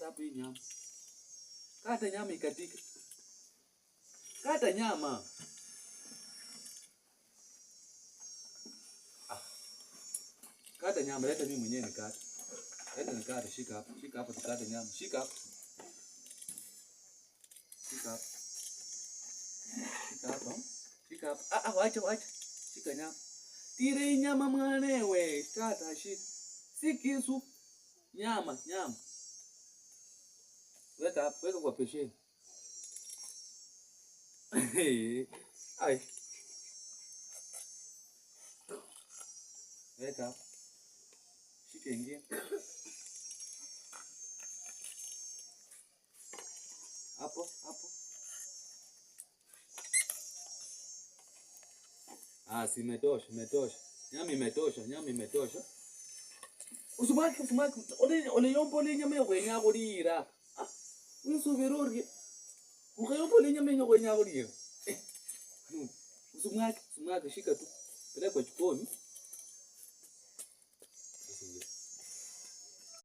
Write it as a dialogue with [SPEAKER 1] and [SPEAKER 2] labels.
[SPEAKER 1] Kata hapo hii nyama. Kata nyama ikatike. Kata nyama. Kata nyama, leta mimi mwenyewe nikate. Leta nikate, shika hapo. Shika hapo tukate nyama. Shika hapo. Shika hapo. Shika hapo. Shika hapo. Wacha. Shika nyama. Tire nyama mwanewe. Kata shika. Si kisu. Nyama. Weka hapo, weka kwa pesheni. Ai. Weka hapo. Shika ingine. Hapo. Si imetosha. Nyama imetosha. Usumaki. Ole yombo le nyama yokwenya kulira. Usubirorie. Ukayombo le nyama yokwenya kulira. Usumaki shika tu. Peleka jikoni.